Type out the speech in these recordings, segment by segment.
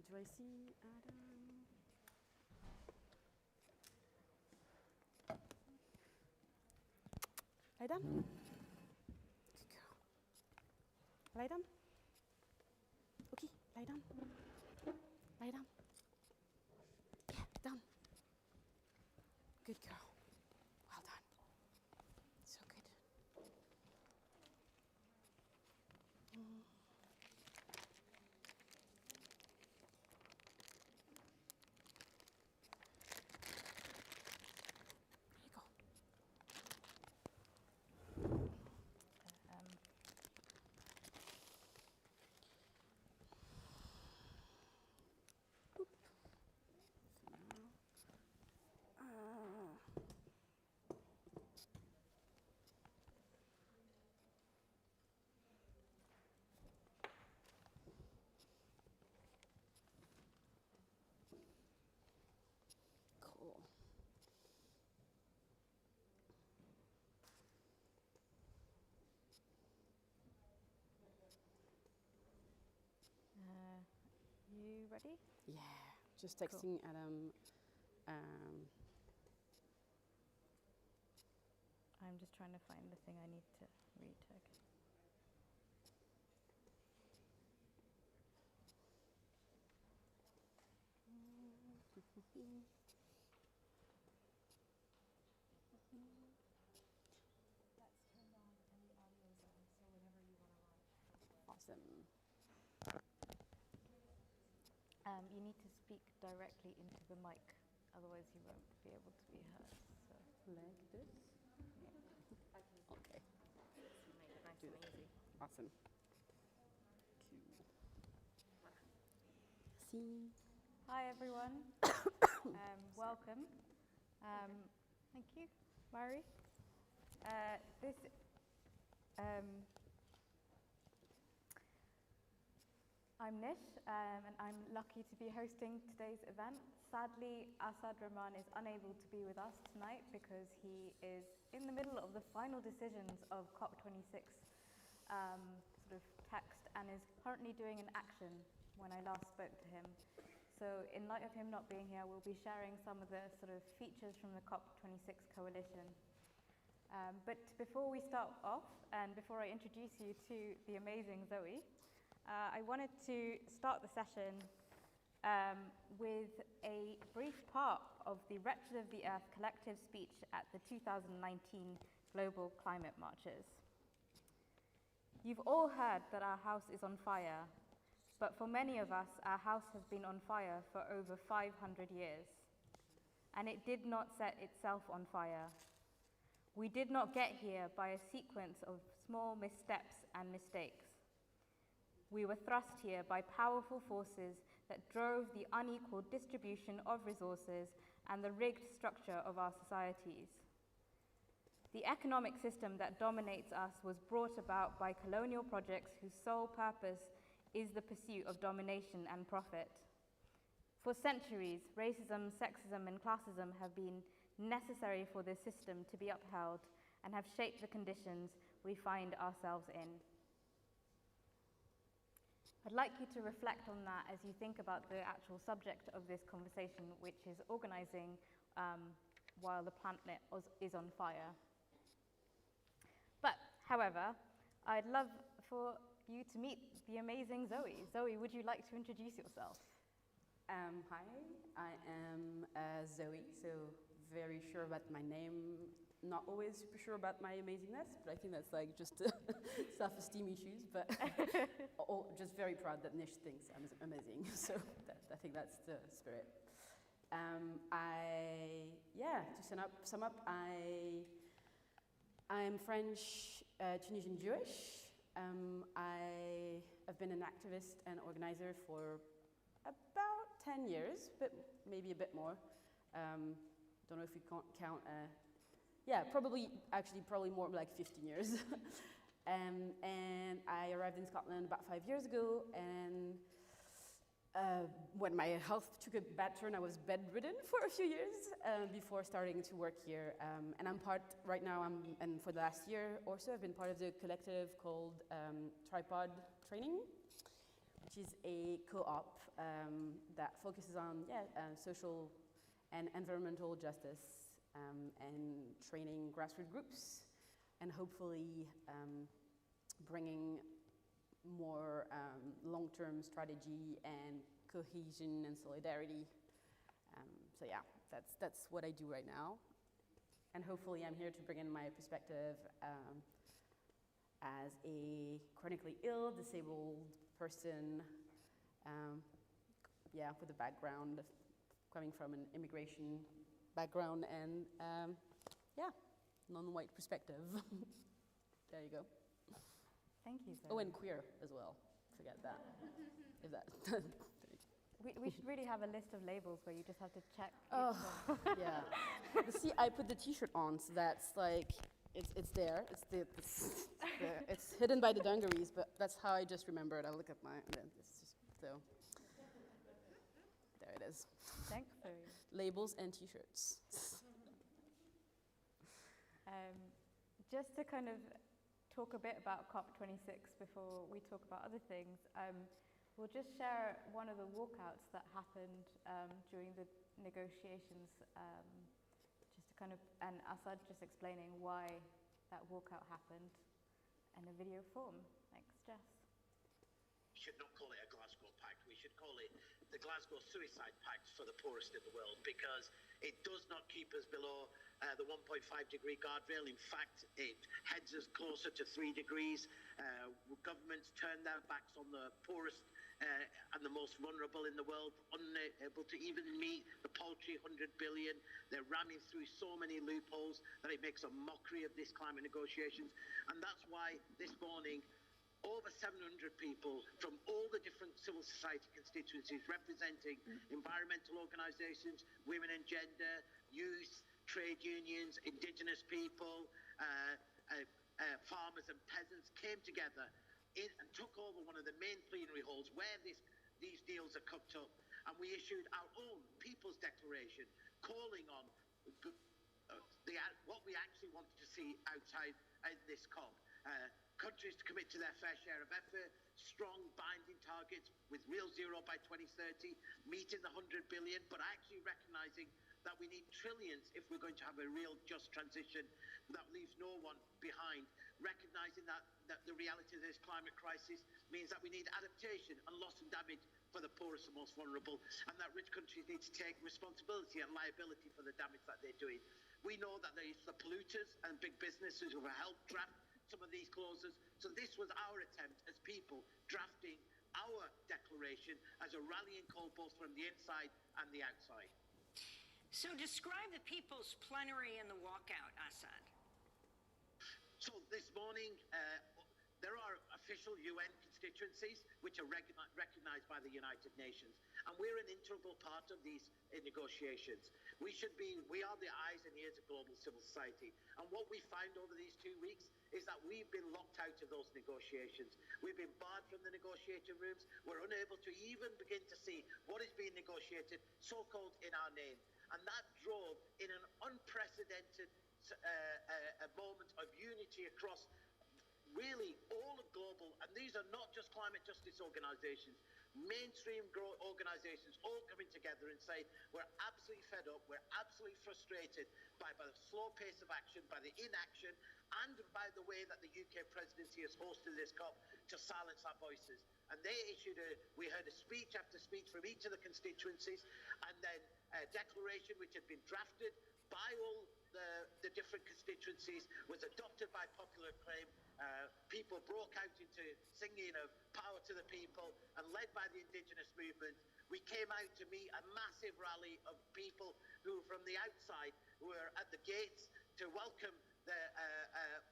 Do I see Adam? Lie down. Good girl. Lie down. Okay, lie down. Lie down. Yeah, down. Good girl. Well done. So good. There you go. Boop. Cool. You ready? Yeah, just texting Cool. Adam. I'm just trying to find the thing I need to read. Okay. That's turned on and the audio's on, so whenever you want to write. Awesome. You need to speak directly into the mic, otherwise you won't be able to be heard. So Like this? Okay, make it nice Do and that. easy. awesome. Cool. See? Hi everyone. Welcome. Thank you, Mari. I'm Nish, and I'm lucky to be hosting today's event. Sadly, Asad Rehman is unable to be with us tonight because he is in the middle of the final decisions of COP26 sort of text and is currently doing an action when I last spoke to him. So in light of him not being here, we'll be sharing some of the sort of features from the COP26 coalition. But before we start off, and before I introduce you to the amazing Zoe, I wanted to start the session with a brief part of the Wretched of the Earth collective speech at the 2019 Global Climate Marches. You've all heard that our house is on fire, but for many of us, our house has been on fire for over 500 years, and it did not set itself on fire. We did not get here by a sequence of small missteps and mistakes. We were thrust here by powerful forces that drove the unequal distribution of resources and the rigged structure of our societies. The economic system that dominates us was brought about by colonial projects whose sole purpose is the pursuit of domination and profit. For centuries, racism, sexism, and classism have been necessary for this system to be upheld and have shaped the conditions we find ourselves in. I'd like you to reflect on that as you think about the actual subject of this conversation, which is organising while the planet is on fire. But, however, I'd love for you to meet the amazing Zoe. Zoe, would you like to introduce yourself? Hi, I am Zoe, so very sure about my name, not always super sure about my amazingness, but I think that's like just self-esteem issues, but just very proud that Nish thinks I'm amazing, so I think that's the spirit. To sum up, I'm French, Tunisian Jewish. I have been an activist and organizer for about 10 years, but maybe a bit more. Don't know if we can't count. Probably more like 15 years. And I arrived in Scotland about 5 years ago, and when my health took a bad turn, I was bedridden for a few years before starting to work here. And I'm part, right now, and for the last year or so, I've been part of the collective called Tripod Training, which is a co-op that focuses on social and environmental justice and training grassroots groups, and hopefully bringing more long-term strategy and cohesion and solidarity. So yeah, that's what I do right now. And hopefully I'm here to bring in my perspective as a chronically ill, disabled person, with a background coming from an immigration background and non-white perspective. There you go. Thank you, Zoe. Oh, and queer as well. Forget that. Is that? We should really have a list of labels where you just have to check. Oh, yeah. But see, I put the T-shirt on, so that's like, it's there. It's hidden by the dungarees, but that's how I just remembered. I look at my, it's just, so. There it is. Thanks, Zoe. Labels and T-shirts. Just to kind of talk a bit about COP26 before we talk about other things, we'll just share one of the walkouts that happened during the negotiations, just to kind of, and Asad just explaining why that walkout happened in a video form. Thanks, Jess. We should not call it a Glasgow Pact. We should call it the Glasgow Suicide Pact for the poorest in the world, because it does not keep us below the 1.5 degree guardrail. In fact, it heads us closer to 3 degrees. Governments turn their backs on the poorest and the most vulnerable in the world, unable to even meet the paltry 100 billion. They're ramming through so many loopholes that it makes a mockery of this climate negotiations. And that's why this morning, over 700 people from all the different civil society constituencies representing environmental organisations, women and gender, youth, trade unions, indigenous people, farmers and peasants came together and took over one of the main plenary halls where these deals are cooked up. And we issued our own People's Declaration calling on what we actually wanted to see outside this COP. Countries to commit to their fair share of effort, strong binding targets with real zero by 2030, meeting the 100 billion, but actually recognising that we need trillions if we're going to have a real just transition that leaves no one behind, recognising that the reality of this climate crisis means that we need adaptation and loss and damage for the poorest and most vulnerable, and that rich countries need to take responsibility and liability for the damage that they're doing. We know that it's the polluters and big businesses who have helped draft some of these clauses. So this was our attempt as people drafting our declaration as a rallying call both from the inside and the outside. So describe the People's Plenary and the walkout, Asad. So this morning, there are official UN constituencies which are recognized by the United Nations, and we're an integral part of these negotiations. We are the eyes and ears of global civil society, and what we find over these 2 weeks is that we've been locked out of those negotiations. We've been barred from the negotiating rooms. We're unable to even begin to see what is being negotiated, so-called in our name. And that drove in an unprecedented a moment of unity across really all of global, and these are not just climate justice organisations, mainstream organisations all coming together and saying we're absolutely fed up, we're absolutely frustrated by the slow pace of action, by the inaction, and by the way that the UK presidency has hosted this COP to silence our voices. And they issued we heard a speech after speech from each of the constituencies, and then a declaration which had been drafted by all the different constituencies, was adopted by popular acclaim. People broke out into singing of power to the people, and led by the indigenous movement, we came out to meet a massive rally of people who from the outside were at the gates to welcome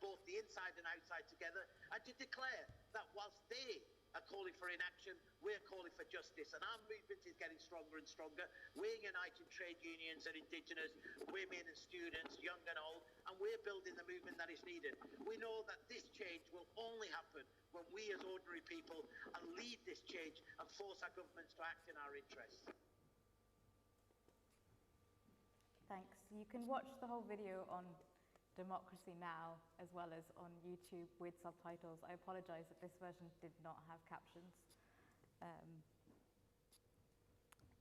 both the inside and outside together, and to declare that whilst they are calling for inaction, we're calling for justice. And our movement is getting stronger and stronger. We're uniting trade unions and indigenous women and students, young and old, and we're building the movement that is needed. We know that this change will only happen when we as ordinary people lead this change and force our governments to act in our interests. Thanks. You can watch the whole video on Democracy Now! As well as on YouTube with subtitles. I apologise that this version did not have captions.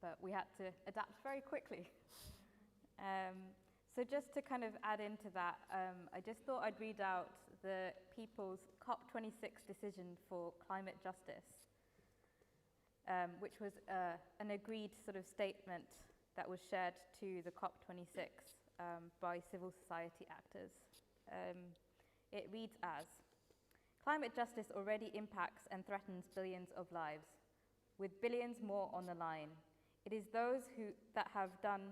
But we had to adapt very quickly. So just to kind of add into that, I just thought I'd read out the people's COP26 decision for climate justice, which was an agreed sort of statement that was shared to the COP26 by civil society actors. It reads as, climate justice already impacts and threatens billions of lives, with billions more on the line. It is those that have done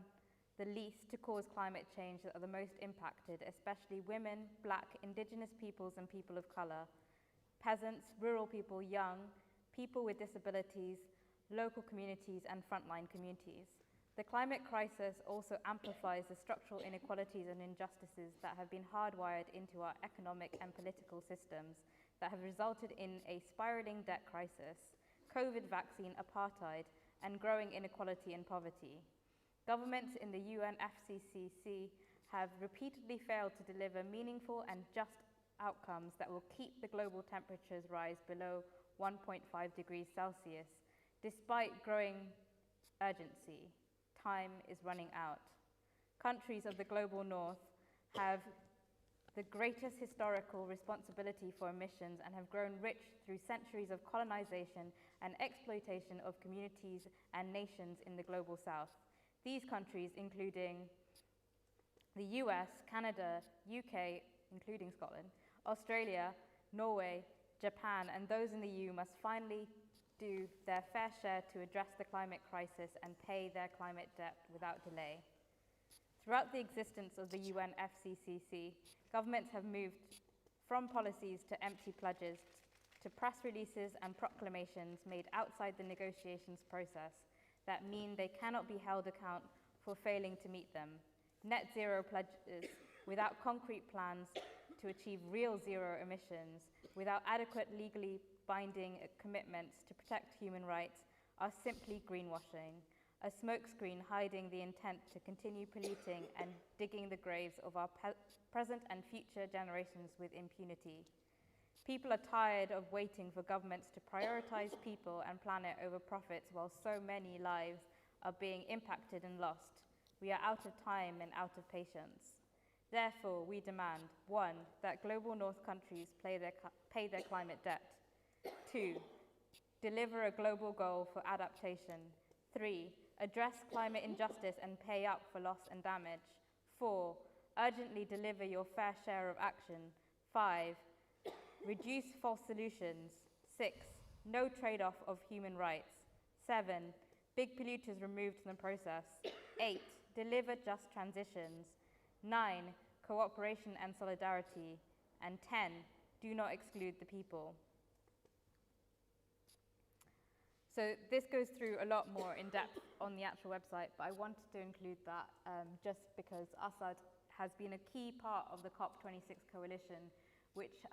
the least to cause climate change that are the most impacted, especially women, Black, Indigenous peoples and people of colour, peasants, rural people, young, people with disabilities, local communities and frontline communities. The climate crisis also amplifies the structural inequalities and injustices that have been hardwired into our economic and political systems that have resulted in a spiralling debt crisis, COVID vaccine apartheid, and growing inequality and poverty. Governments in the UNFCCC have repeatedly failed to deliver meaningful and just outcomes that will keep the global temperatures rise below 1.5 degrees Celsius, despite growing urgency. Time is running out. Countries of the global north have the greatest historical responsibility for emissions and have grown rich through centuries of colonization and exploitation of communities and nations in the global south. These countries, including the US, Canada, UK, including Scotland, Australia, Norway, Japan, and those in the EU must finally do their fair share to address the climate crisis and pay their climate debt without delay. Throughout the existence of the UNFCCC, governments have moved from policies to empty pledges to press releases and proclamations made outside the negotiations process that mean they cannot be held account for failing to meet them. Net zero pledges without concrete plans to achieve real zero emissions, without adequate legally binding commitments to protect human rights, are simply greenwashing, a smokescreen hiding the intent to continue polluting and digging the graves of our present and future generations with impunity. People are tired of waiting for governments to prioritize people and planet over profits while so many lives are being impacted and lost. We are out of time and out of patience. Therefore, we demand, 1, that global north countries pay their climate debt. 2, deliver a global goal for adaptation. 3, address climate injustice and pay up for loss and damage. 4, urgently deliver your fair share of action. 5, reduce false solutions. 6, no trade-off of human rights. 7, big polluters removed from the process. 8, deliver just transitions. 9, cooperation and solidarity. And 10, do not exclude the people. So this goes through a lot more in depth on the actual website, but I wanted to include that just because Asad has been a key part of the COP26 coalition, which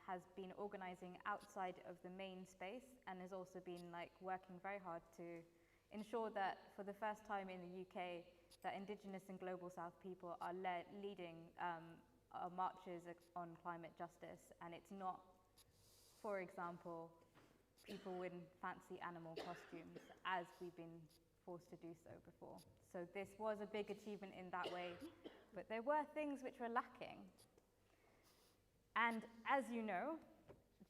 has been organising outside of the main space and has also been working very hard to ensure that for the first time in the UK, that Indigenous and Global South people are leading marches on climate justice, and it's not, for example, people in fancy animal costumes, as we've been forced to do so before. So this was a big achievement in that way, but there were things which were lacking. And as you know,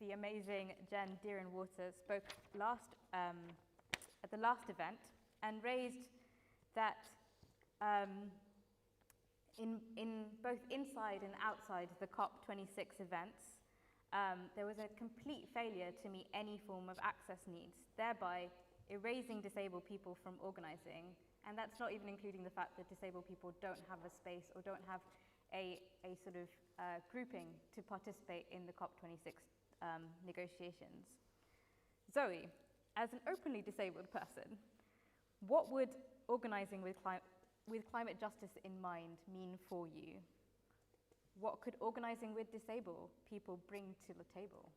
the amazing Jen Deerinwater spoke at the last event and raised that in both inside and outside the COP26 events, there was a complete failure to meet any form of access needs, thereby erasing disabled people from organising. And that's not even including the fact that disabled people don't have a space or don't have a sort of grouping to participate in the COP26 negotiations. Zoe, as an openly disabled person, what would organising with climate justice in mind mean for you? What could organising with disabled people bring to the table?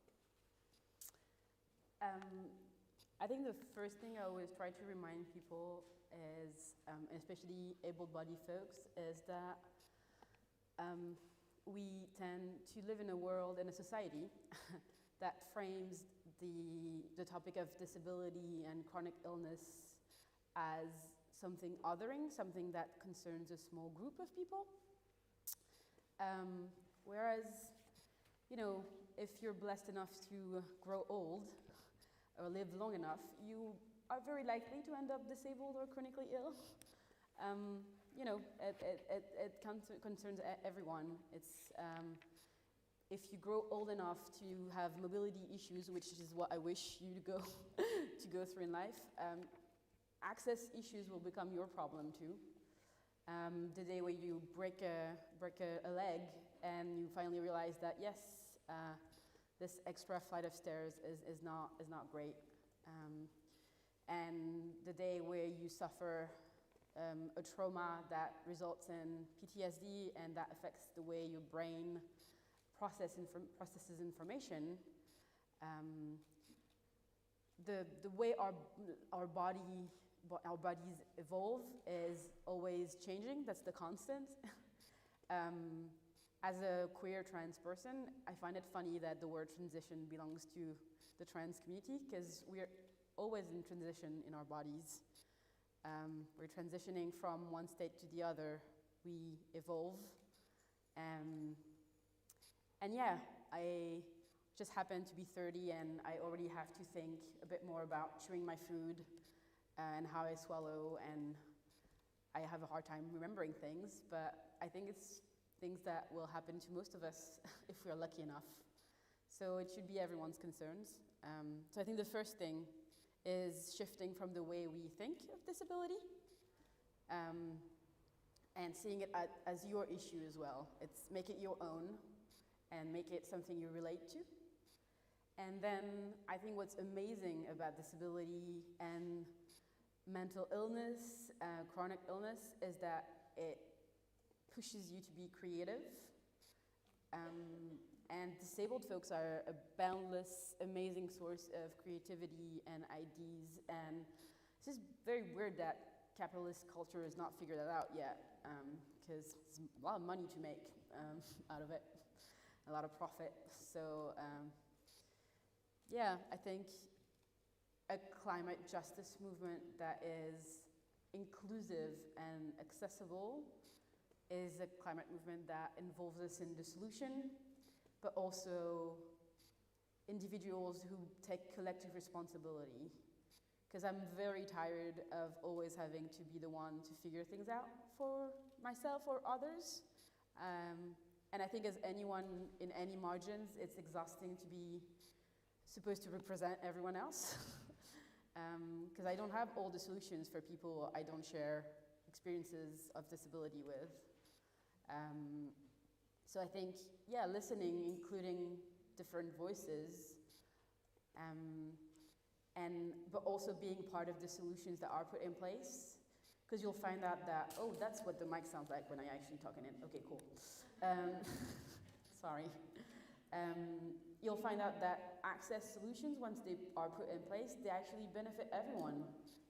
I think the first thing I always try to remind people is, especially able-bodied folks, is that we tend to live in a world and a society that frames the topic of disability and chronic illness as something othering, something that concerns a small group of people. Whereas, you know, if you're blessed enough to grow old or live long enough, you are very likely to end up disabled or chronically ill. You know, it concerns everyone. It's if you grow old enough to have mobility issues, which is what I wish you to go through in life, access issues will become your problem too. The day where you break a leg and you finally realize that yes, this extra flight of stairs is not great, and the day where you suffer a trauma that results in PTSD and that affects the way your brain processes information. The way our bodies evolve is always changing. That's the constant. As a queer trans person, I find it funny that the word transition belongs to the trans community, because we're always in transition in our bodies. We're transitioning from one state to the other. We evolve. And yeah, I just happen to be 30 and I already have to think a bit more about chewing my food and how I swallow, and I have a hard time remembering things, but I think it's things that will happen to most of us if we're lucky enough. So it should be everyone's concerns. So I think the first thing is shifting from the way we think of disability and seeing it as your issue as well. It's make it your own and make it something you relate to. And then I think what's amazing about disability and mental illness, chronic illness, is that it pushes you to be creative. And disabled folks are a boundless, amazing source of creativity and ideas. And it's just very weird that capitalist culture has not figured that out yet, because there's a lot of money to make out of it, a lot of profit. So yeah, I think a climate justice movement that is inclusive and accessible is a climate movement that involves us in the solution, but also individuals who take collective responsibility. Because I'm very tired of always having to be the one to figure things out for myself or others. And I think as anyone in any margins, it's exhausting to be supposed to represent everyone else. Because I don't have all the solutions for people I don't share experiences of disability with. So I think, yeah, listening, including different voices, but also being part of the solutions that are put in place, because you'll find out that, oh, that's what the mic sounds like when I actually talk in it. Okay, cool. Sorry. You'll find out that access solutions, once they are put in place, they actually benefit everyone,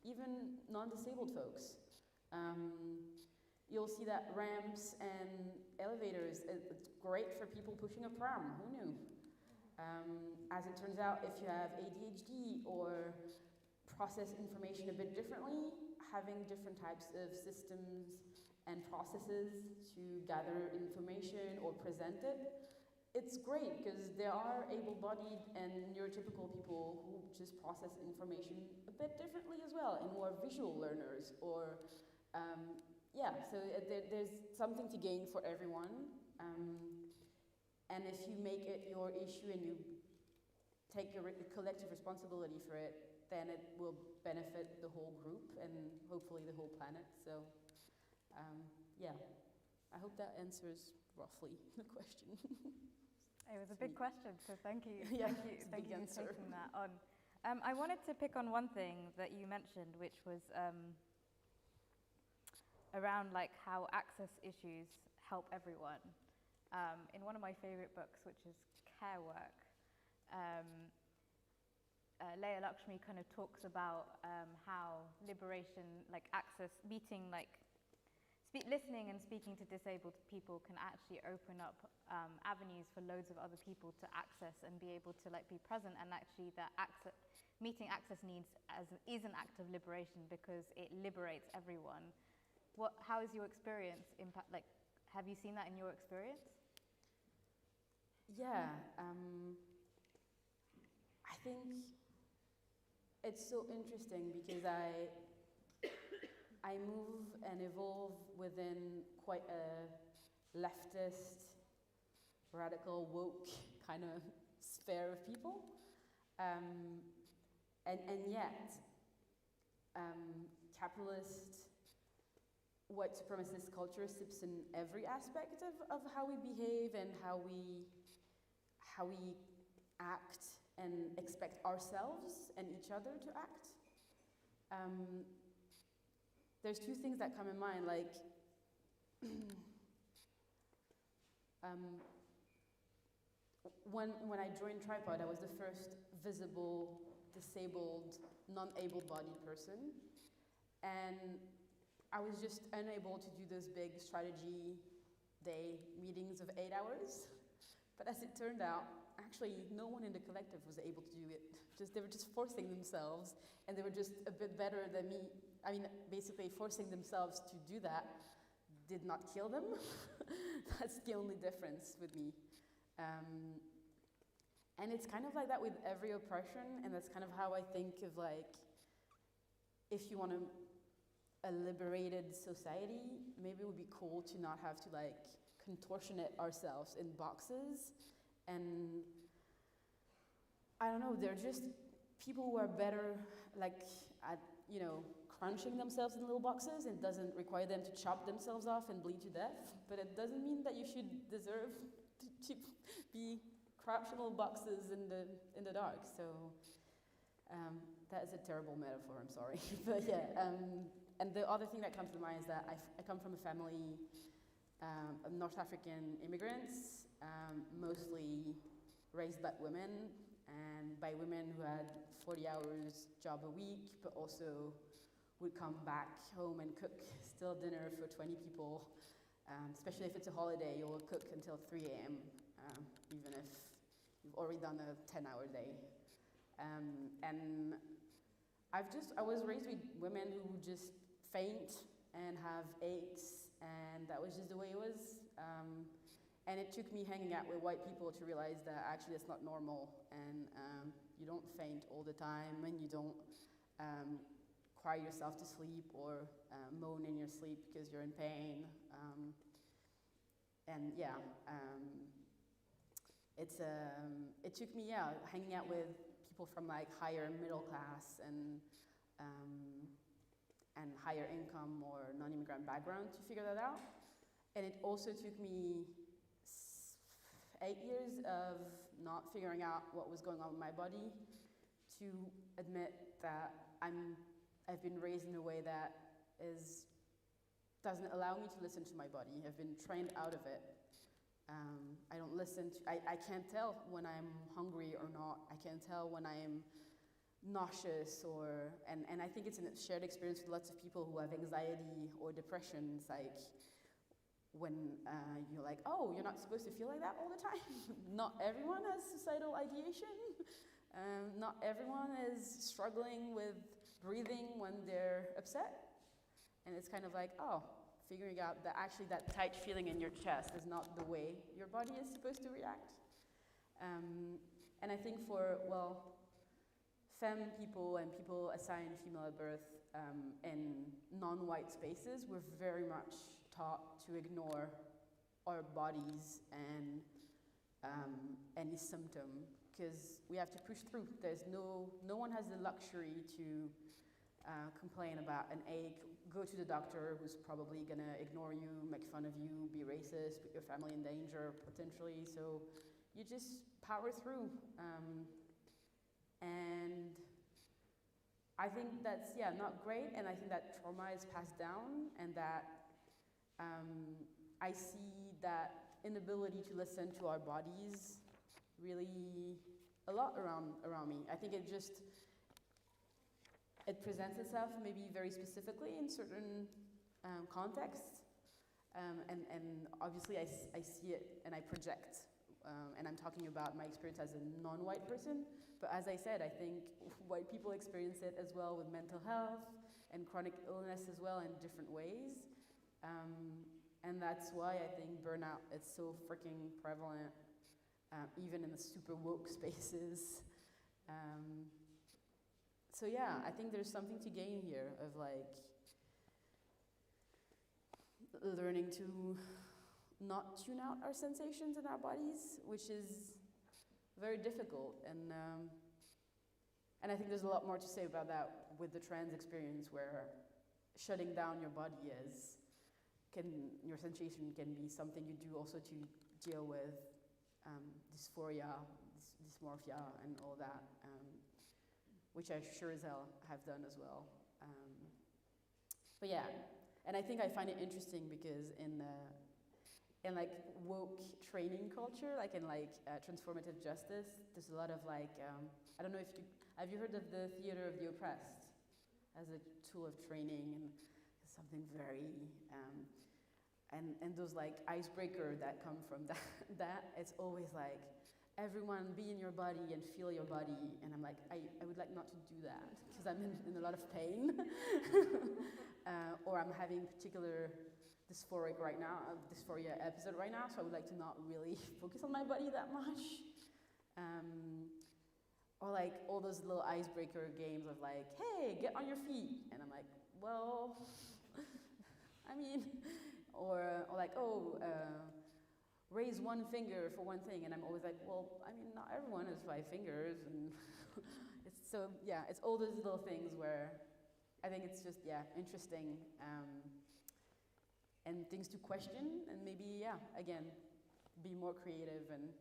even non-disabled folks. You'll see that ramps and elevators, it's great for people pushing a pram, who knew? As it turns out, if you have ADHD or process information a bit differently, having different types of systems and processes to gather information or present it, it's great, because there are able-bodied and neurotypical people who just process information a bit differently as well, and more visual learners, or yeah, so there's something to gain for everyone. And if you make it your issue and you take your collective responsibility for it, then it will benefit the whole group and hopefully the whole planet. So yeah, I hope that answers roughly the question. It was a big question, so thank you. Yeah, thank you for taking that on. I wanted to pick on one thing that you mentioned, which was around like how access issues help everyone. In one of my favorite books, which is Care Work, Leah Lakshmi kind of talks about how liberation, like access, listening and speaking to disabled people can actually open up avenues for loads of other people to access and be able to like be present, and actually that meeting access needs is an act of liberation because it liberates everyone. How is your experience impact? Like, have you seen that in your experience? Yeah, I think it's so interesting because I move and evolve within quite a leftist, radical, woke kind of sphere of people. And yet, capitalist, white supremacist culture sips in every aspect of how we behave and how we act and expect ourselves and each other to act. There's two things that come in mind, like when I joined Tripod, I was the first visible, disabled, non-able-bodied person, and I was just unable to do those big strategy day meetings of 8 hours. But as it turned out, actually no one in the collective was able to do it. They were just forcing themselves, and they were just a bit better than me. I mean, basically forcing themselves to do that did not kill them. That's the only difference with me. And it's kind of like that with every oppression, and that's kind of how I think of, like, if you want a liberated society, maybe it would be cool to not have to, like, contortion it ourselves in boxes. And I don't know, they're just people who are better, like, at, you know, crunching themselves in little boxes. It doesn't require them to chop themselves off and bleed to death, but it doesn't mean that you should deserve to be crouched in little boxes in the dark. So that is a terrible metaphor, I'm sorry. But yeah, and the other thing that comes to mind is that I come from a family of North African immigrants, mostly raised by women, and by women who had 40 hours job a week, but also would come back home and cook still dinner for 20 people. Especially if it's a holiday, you'll cook until 3 a.m., even if you've already done a 10-hour day. And I was raised with women who would just faint and have aches, and that was just the way it was. And it took me hanging out with white people to realize that actually it's not normal, and you don't faint all the time, and you don't cry yourself to sleep or moan in your sleep because you're in pain. And yeah, it took me hanging out with people from like higher middle class and higher income or non-immigrant background to figure that out. And it also took me 8 years of not figuring out what was going on with my body to admit that I've been raised in a way that doesn't allow me to listen to my body. I've been trained out of it. I don't listen to, I can't tell when I'm hungry or not. I can't tell when I'm nauseous and I think it's a shared experience with lots of people who have anxiety or depression. It's like, when you're like, oh, you're not supposed to feel like that all the time. Not everyone has suicidal ideation. Not everyone is struggling with breathing when they're upset. And it's kind of like, oh, figuring out that actually that tight feeling in your chest is not the way your body is supposed to react. And I think for, well, femme people and people assigned female at birth in non-white spaces, we're very much taught to ignore our bodies and any symptom, because we have to push through. There's no one has the luxury to complain about an ache, go to the doctor who's probably gonna ignore you, make fun of you, be racist, put your family in danger potentially. So you just power through. And I think that's, not great, and I think that trauma is passed down, and that I see that inability to listen to our bodies really a lot around me. I think it presents itself maybe very specifically in certain contexts, And obviously I see it and I project, and I'm talking about my experience as a non-white person, but as I said, I think white people experience it as well with mental health and chronic illness as well in different ways. And that's why I think burnout is so freaking prevalent, even in the super woke spaces. So yeah, I think there's something to gain here of like learning to not tune out our sensations in our bodies, which is very difficult. And I think there's a lot more to say about that with the trans experience, where shutting down your body your sensation can be something you do also to deal with dysphoria, dysmorphia, and all that, which I sure as hell have done as well. But yeah, and I think I find it interesting because in like woke training culture, like in like transformative justice, there's a lot of like, I don't know if have you heard of the theater of the oppressed as a tool of training, and something very, and those like icebreaker that come from that, it's always like, everyone be in your body and feel your body, and I'm like, I would like not to do that, because I'm in a lot of pain, or I'm having particular dysphoria episode right now, so I would like to not really focus on my body that much. Or like all those little icebreaker games of like, hey, get on your feet, and I'm like, well, I mean, or like, raise one finger for one thing, and I'm always like, well, I mean, not everyone has 5 fingers, and it's all those little things where I think it's just, interesting, and things to question, and maybe, again, be more creative and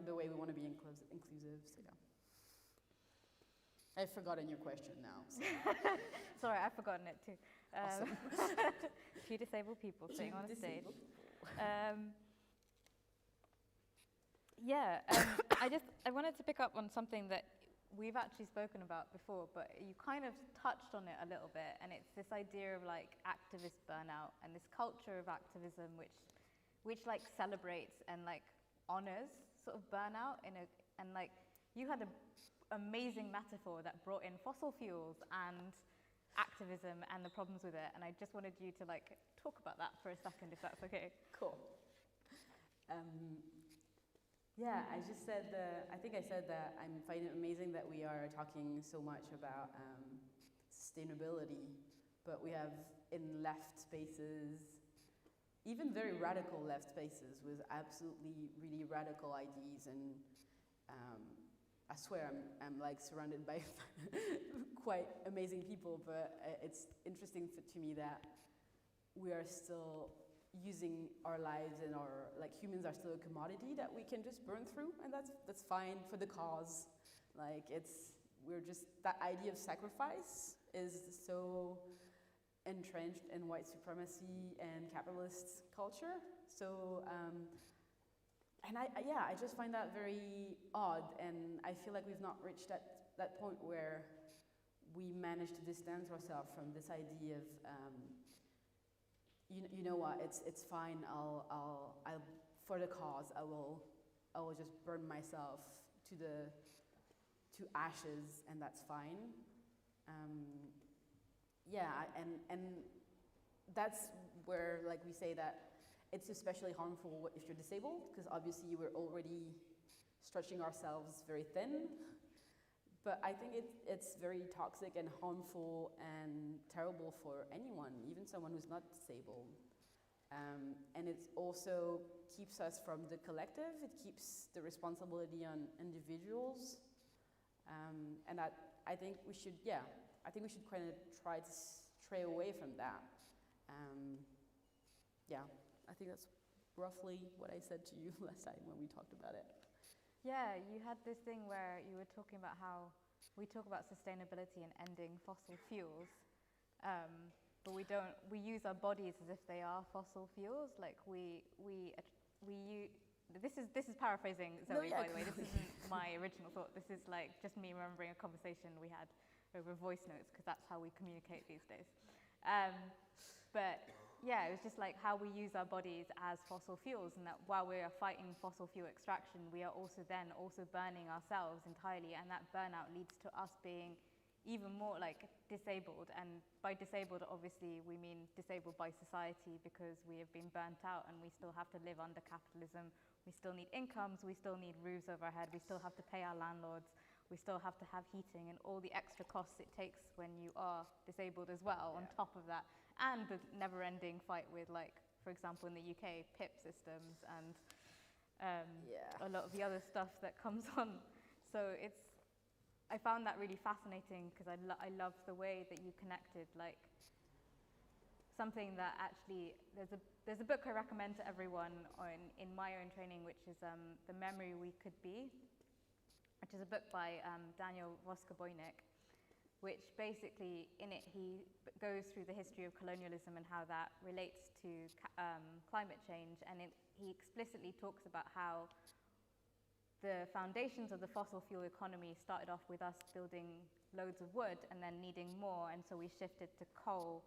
the way we want to be inclusive, so yeah. I've forgotten your question now. So. Sorry, I've forgotten it too. Awesome. 2 disabled people sitting on a stage. I wanted to pick up on something that we've actually spoken about before, but you kind of touched on it a little bit, and it's this idea of like activist burnout and this culture of activism which like celebrates and like honors sort of burnout and like you had an amazing metaphor that brought in fossil fuels and activism and the problems with it, and I just wanted you to like talk about that for a second, if that's okay. Cool. I think I said that I'm finding it amazing that we are talking so much about sustainability, but we have in left spaces, even very radical left spaces with absolutely really radical ideas, and I swear I'm like surrounded by quite amazing people, but it's interesting to me that we are still using our lives and our, like, humans are still a commodity that we can just burn through, and that's fine for the cause. Like, we're just, that idea of sacrifice is so entrenched in white supremacy and capitalist culture. So, and I just find that very odd, and I feel like we've not reached that point where we manage to distance ourselves from this idea of, you know what, it's fine, I'll for the cause, I will just burn myself to ashes, and that's fine. And that's where, like, we say that it's especially harmful if you're disabled, because obviously we're already stretching ourselves very thin. But I think it's very toxic and harmful and terrible for anyone, even someone who's not disabled. And it also keeps us from the collective. It keeps the responsibility on individuals. And I think we should, kind of try to stray away from that. I think that's roughly what I said to you last time when we talked about it. Yeah, you had this thing where you were talking about how we talk about sustainability and ending fossil fuels, but we use our bodies as if they are fossil fuels. Like this is paraphrasing Zoe, by the way. This isn't my original thought. This is like just me remembering a conversation we had over voice notes, because that's how we communicate these days. But yeah, it was just like how we use our bodies as fossil fuels, and that while we are fighting fossil fuel extraction, we are also burning ourselves entirely, and that burnout leads to us being even more like disabled. And by disabled, obviously, we mean disabled by society, because we have been burnt out and we still have to live under capitalism. We still need incomes, we still need roofs over our head, we still have to pay our landlords, we still have to have heating and all the extra costs it takes when you are disabled as well, on top of that. And the never-ending fight with, like, for example, in the UK, PIP systems and a lot of the other stuff that comes on. So I found that really fascinating, because I love the way that you connected, like, something that actually, there's a book I recommend to everyone in my own training, which is The Memory We Could Be, which is a book by Daniel Voska-Boynik, which basically, in it, he goes through the history of colonialism and how that relates to climate change. And he explicitly talks about how the foundations of the fossil fuel economy started off with us building loads of wood and then needing more, and so we shifted to coal.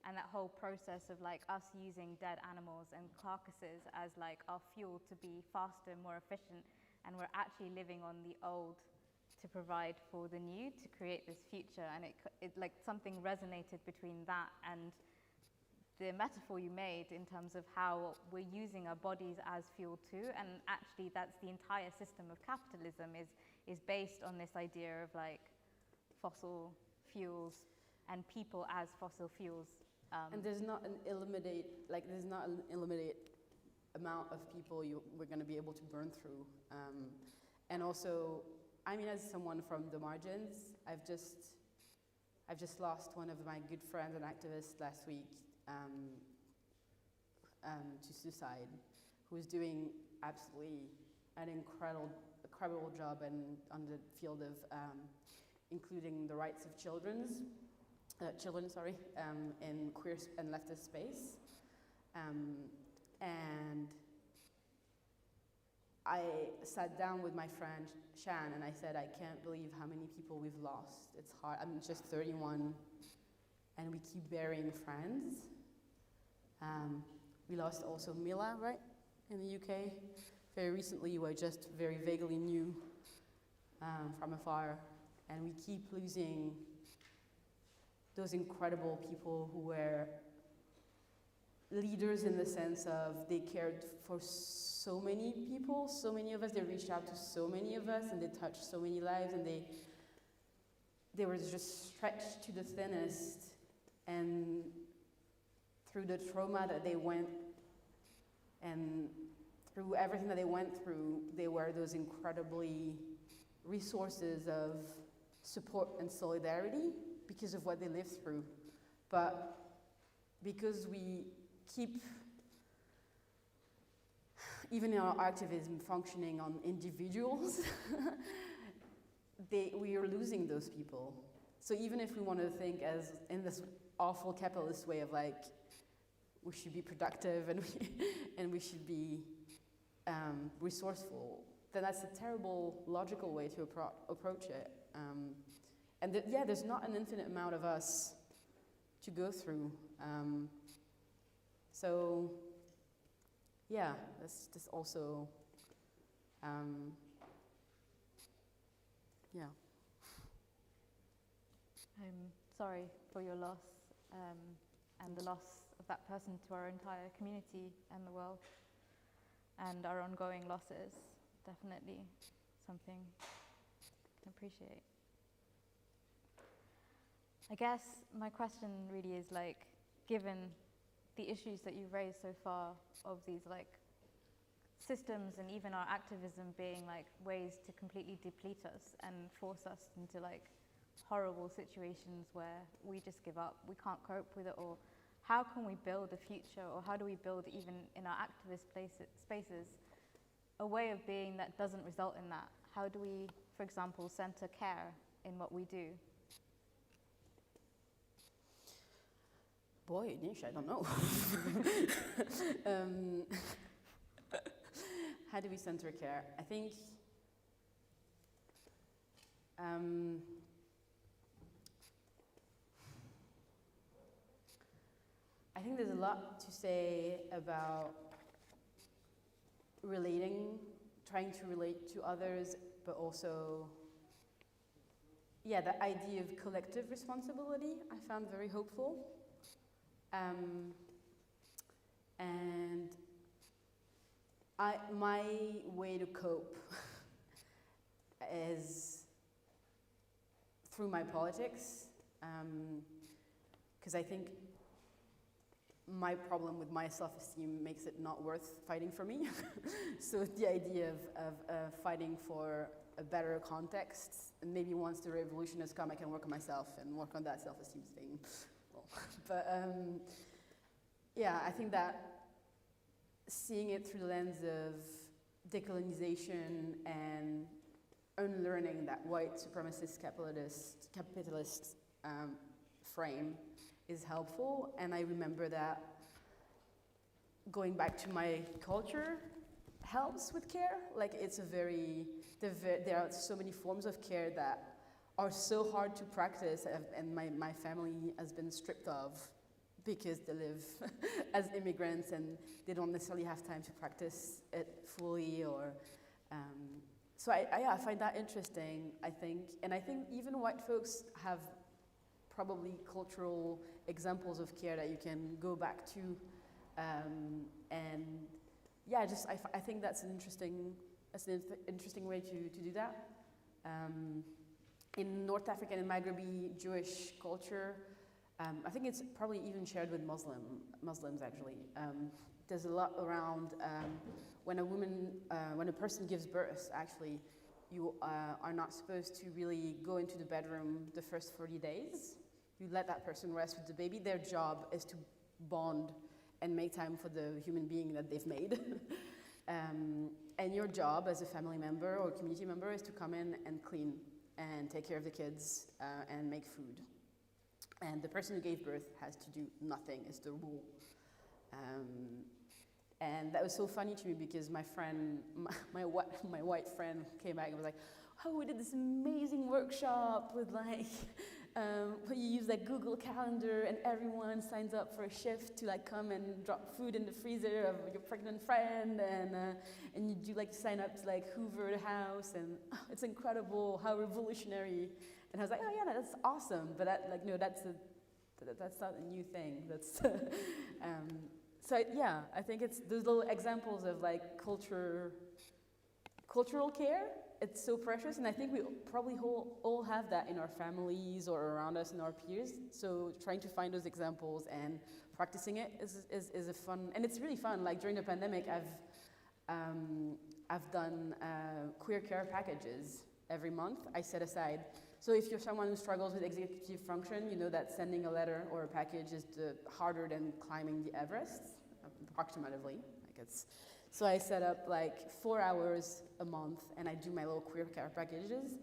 And that whole process of, like, us using dead animals and carcasses as, like, our fuel to be faster, more efficient, and we're actually living on the old to provide for the new, to create this future. And it like, something resonated between that and the metaphor you made in terms of how we're using our bodies as fuel too. And actually, that's the entire system of capitalism is based on this idea of, like, fossil fuels and people as fossil fuels. And there's not an eliminate amount of people we're going to be able to burn through. And also, I mean, as someone from the margins, I've just lost one of my good friends and activists last week to suicide, who is doing absolutely an incredible job on the field of including the rights of children, in queer and leftist space. And I sat down with my friend Shan and I said, I can't believe how many people we've lost. It's hard. I'm just 31 and we keep burying friends. We lost also Mila, right, in the UK. Very recently, we just very vaguely knew from afar. And we keep losing those incredible people who were leaders in the sense of they cared for so many people, so many of us, they reached out to so many of us, and they touched so many lives, and they were just stretched to the thinnest. And through the trauma that they went, and through everything that they went through, they were those incredibly resources of support and solidarity because of what they lived through. But because we keep, even in our activism, functioning on individuals, we are losing those people. So even if we want to think as in this awful capitalist way of, like, we should be productive and we should be resourceful, then that's a terrible logical way to approach it. And there's not an infinite amount of us to go through. So, yeah, that's just also, yeah. I'm sorry for your loss, and the loss of that person to our entire community and the world, and our ongoing losses. Definitely something I can appreciate. I guess my question really is, like, given the issues that you've raised so far of these, like, systems and even our activism being, like, ways to completely deplete us and force us into, like, horrible situations where we just give up, we can't cope with it, or how can we build a future, or how do we build, even in our activist spaces, a way of being that doesn't result in that? How do we, for example, center care in what we do? Boy, Nish, I don't know. How do we center care? I think there's a lot to say about trying to relate to others, but also, yeah, the idea of collective responsibility I found very hopeful. And my way to cope is through my politics, because I think my problem with my self-esteem makes it not worth fighting for me. So the idea of fighting for a better context, and maybe once the revolution has come, I can work on myself and work on that self-esteem thing. Well, but yeah, I think that seeing it through the lens of decolonization and unlearning that white supremacist capitalist frame is helpful. And I remember that going back to my culture helps with care. Like, it's a there are so many forms of care that are so hard to practice, and my family has been stripped of because they live as immigrants and they don't necessarily have time to practice it fully, or so I find that interesting, I think. And I think even white folks have probably cultural examples of care that you can go back to, and yeah, I think that's an interesting way to do that. In North African and Maghrebi Jewish culture, I think it's probably even shared with Muslims actually. There's a lot around when a person gives birth, actually, you are not supposed to really go into the bedroom the first 40 days. You let that person rest with the baby. Their job is to bond and make time for the human being that they've made. And your job as a family member or community member is to come in and clean and take care of the kids and make food. And the person who gave birth has to do nothing, is the rule. And that was so funny to me because my friend, my white friend came back and was like, oh, we did this amazing workshop with like, where you use like Google Calendar and everyone signs up for a shift to like come and drop food in the freezer of your pregnant friend, and you do like sign up to like Hoover the house, and it's incredible how revolutionary. And I was like, oh yeah, that's awesome, but that's not a new thing. That's so yeah, I think it's those little examples of like cultural care. It's so precious, and I think we probably all have that in our families or around us in our peers. So trying to find those examples and practicing it is a fun, and it's really fun. Like during the pandemic, I've done queer care packages every month. I set aside. So if you're someone who struggles with executive function, you know that sending a letter or a package is harder than climbing the Everest, approximately. So I set up like 4 hours a month, and I do my little queer care packages.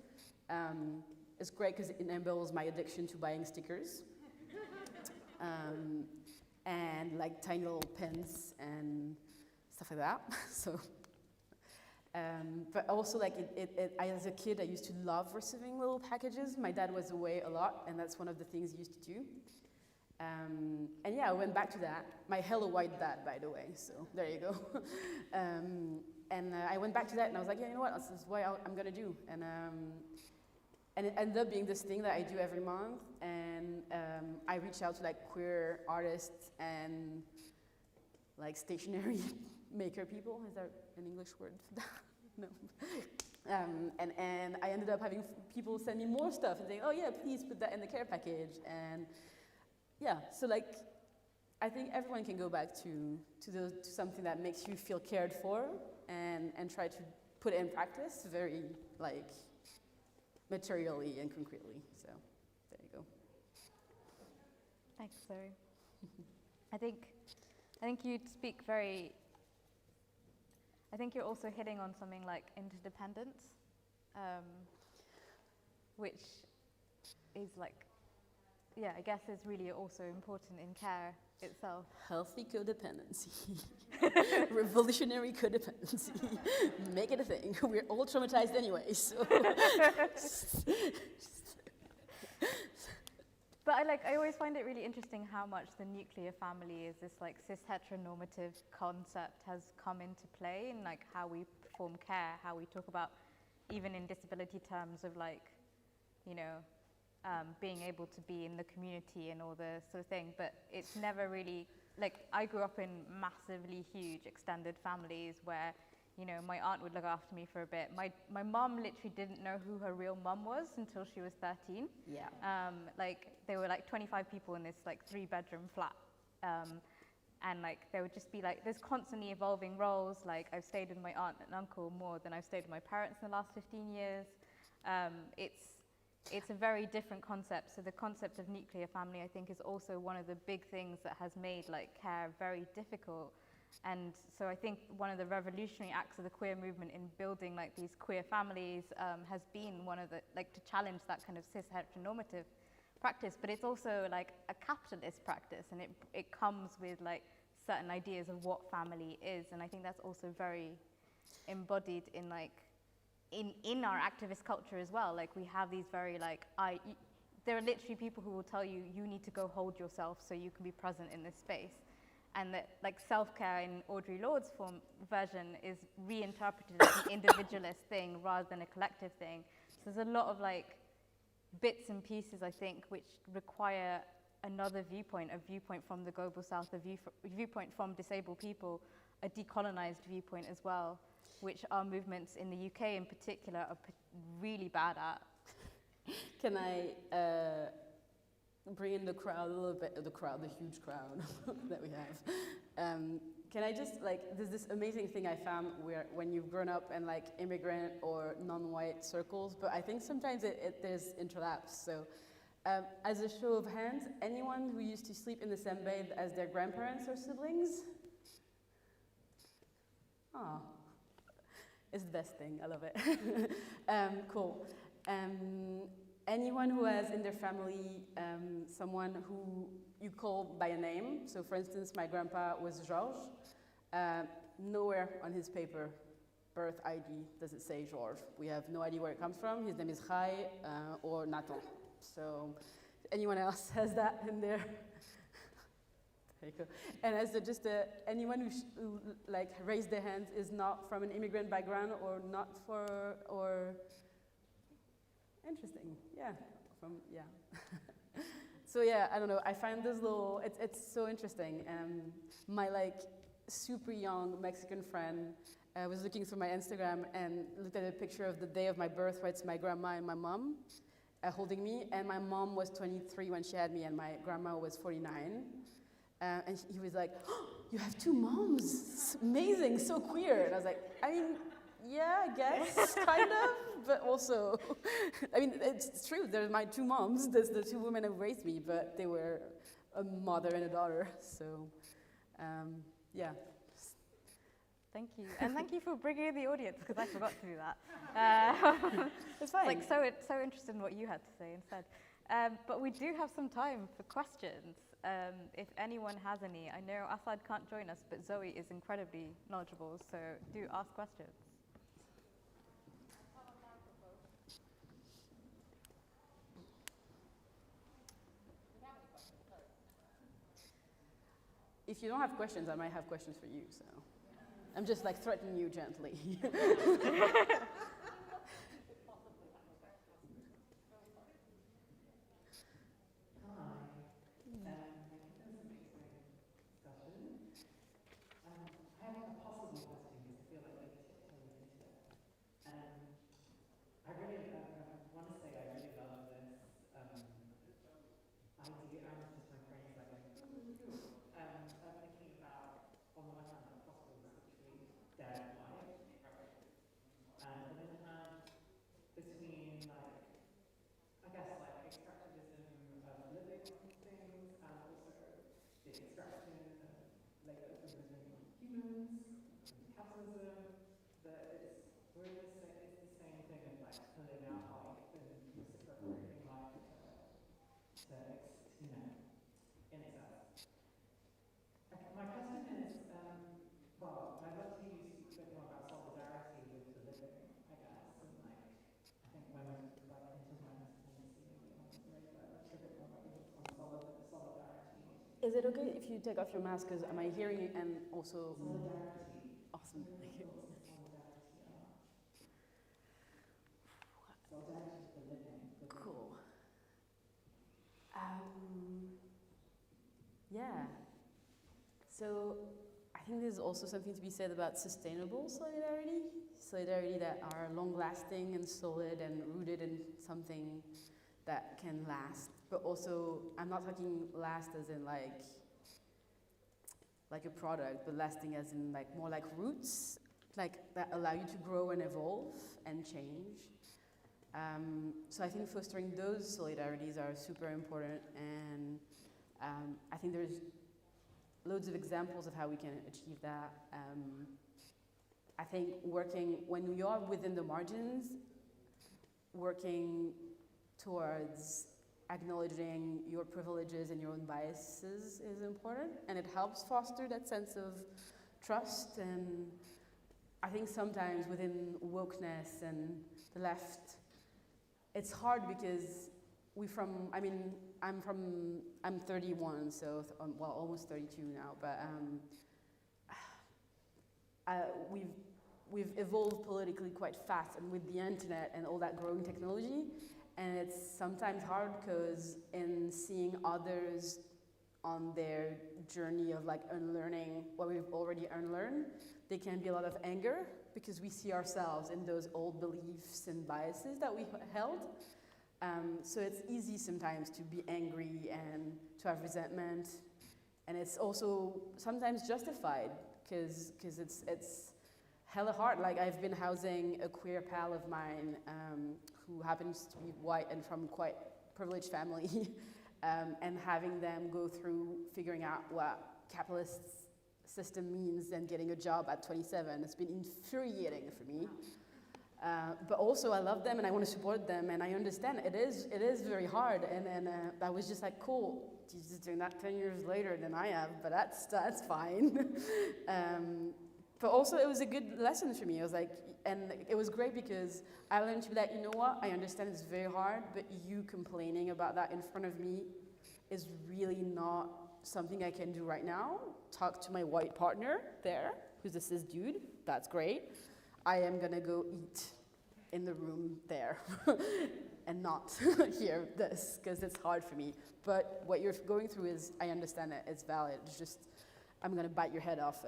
It's great because it enables my addiction to buying stickers, and like tiny little pins and stuff like that. So. But also, like, as a kid, I used to love receiving little packages. My dad was away a lot, and that's one of the things he used to do. And yeah, I went back to that. My hello white dad, by the way, so there you go. And I went back to that, and I was like, yeah, you know what, this is what I'm gonna do. And it ended up being this thing that I do every month, and I reached out to like queer artists and like stationery maker people. Is there an English word for that? No. And I ended up having people send me more stuff and saying, oh yeah, please put that in the care package. And yeah, so like, I think everyone can go back to something that makes you feel cared for and try to put it in practice very like materially and concretely. So there you go. Thanks, Zoe. I think you'd speak very. I think you're also hitting on something like interdependence, which is like, yeah, I guess is really also important in care itself. Healthy codependency. Revolutionary codependency. Make it a thing. We're all traumatized anyway, so. But I always find it really interesting how much the nuclear family is this like cis heteronormative concept has come into play in like how we perform care, how we talk about even in disability terms of like, you know, being able to be in the community and all the sort of thing. But it's never really, like I grew up in massively huge extended families where, you know, my aunt would look after me for a bit. My mom literally didn't know who her real mum was until she was 13. Yeah. Like there were like 25 people in this like 3-bedroom flat. And like there would just be like, there's constantly evolving roles. Like I've stayed with my aunt and uncle more than I've stayed with my parents in the last 15 years. It's a very different concept. So the concept of nuclear family, I think, is also one of the big things that has made like care very difficult. And so I think one of the revolutionary acts of the queer movement in building like these queer families has been one of the, like to challenge that kind of cis heteronormative practice, but it's also like a capitalist practice, and it comes with like certain ideas of what family is, and I think that's also very embodied in like in our activist culture as well. Like we have these very like there are literally people who will tell you you need to go hold yourself so you can be present in this space. And that like self-care in Audre Lorde's version is reinterpreted as an individualist thing rather than a collective thing. So there's a lot of like bits and pieces, I think, which require another viewpoint, a viewpoint from the global south, a viewpoint from disabled people, a decolonized viewpoint as well, which our movements in the UK in particular are really bad at. Can I bring in the crowd a little bit, the huge crowd that we have. Can I just, like, there's this amazing thing I found where when you've grown up in like immigrant or non-white circles, but I think sometimes there's interlaps. So as a show of hands, anyone who used to sleep in the same bed as their grandparents or siblings? Oh, it's the best thing, I love it. Cool. Anyone who has in their family someone who you call by a name. So for instance, my grandpa was Georges. Nowhere on his paper, birth ID, does it say Georges. We have no idea where it comes from. His name is Rai or Nathan. So anyone else has that in there? There you go. And as anyone who like raised their hands is not from an immigrant background or not or interesting, yeah, So yeah, I don't know, I find this little, it's so interesting. My like super young Mexican friend was looking through my Instagram and looked at a picture of the day of my birth where it's my grandma and my mom holding me, and my mom was 23 when she had me and my grandma was 49. And he was like, oh, you have two moms, it's amazing, so queer. And I was like, I mean, yeah, I guess, kind of, but also, I mean, it's true, they're my two moms, there's the two women who raised me, but they were a mother and a daughter, so, yeah. Thank you, and thank you for bringing in the audience, because I forgot to do that. It's fine. Like, so interested in what you had to say instead. But we do have some time for questions, if anyone has any. I know Asad can't join us, but Zoe is incredibly knowledgeable, so do ask questions. If you don't have questions, I might have questions for you, so. I'm just like threatening you gently. Is it okay if you take off your mask? Because am I hearing you? And also, awesome. Cool. Yeah. So I think there's also something to be said about sustainable solidarity. Solidarity that are long-lasting and solid and rooted in something that can last. But also, I'm not talking last as in like a product, but lasting as in like more like roots, like that allow you to grow and evolve and change. So I think fostering those solidarities are super important, and I think there's loads of examples of how we can achieve that. I think working, when you are within the margins, working towards acknowledging your privileges and your own biases is important, and it helps foster that sense of trust. And I think sometimes within wokeness and the left, it's hard because I'm 31, so well, almost 32 now, but we've evolved politically quite fast, and with the internet and all that growing technology, and it's sometimes hard because in seeing others on their journey of like unlearning what we've already unlearned, there can be a lot of anger because we see ourselves in those old beliefs and biases that we held. So it's easy sometimes to be angry and to have resentment, and it's also sometimes justified because it's hella hard. Like, I've been housing a queer pal of mine who happens to be white and from quite privileged family, and having them go through figuring out what capitalist system means and getting a job at 27. It's been infuriating for me. But also I love them and I want to support them, and I understand it is very hard, and I was just like, cool, she's just doing that 10 years later than I have, but that's fine. But also it was a good lesson for me. I was like, and it was great because I learned to be like, you know what, I understand it's very hard, but you complaining about that in front of me is really not something I can do right now. Talk to my white partner there, who's a cis dude, that's great. I am gonna go eat in the room there and not hear this, because it's hard for me. But what you're going through is, I understand it, it's valid. It's just, I'm gonna bite your head off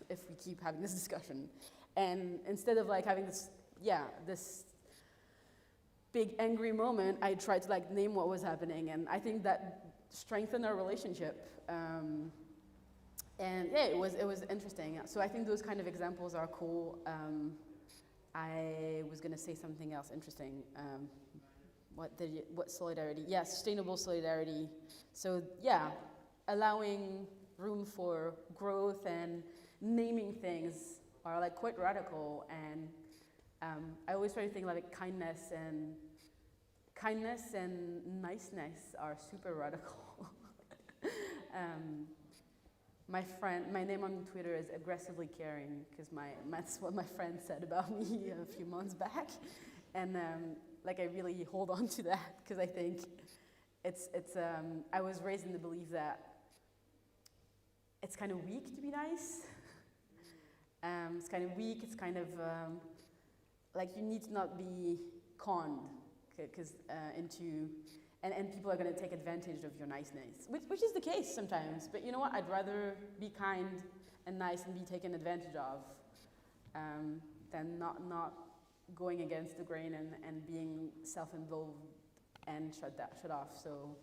if we keep having this discussion. And instead of like having this big angry moment, I tried to like name what was happening, and I think that strengthened our relationship. And yeah, it was interesting. So I think those kind of examples are cool. I was gonna say something else interesting. What solidarity? Yeah, sustainable solidarity. So yeah, allowing room for growth and naming things are like quite radical. And I always try to think like kindness and niceness are super radical. My name on Twitter is aggressively caring, because that's what my friend said about me a few months back, and like I really hold on to that, because I think it's I was raised in the belief that it's kind of weak to be nice. It's kind of weak. It's kind of like you need to not be conned, because And people are going to take advantage of your niceness, which is the case sometimes. But you know what? I'd rather be kind and nice and be taken advantage of than not going against the grain and being self-involved and shut off. So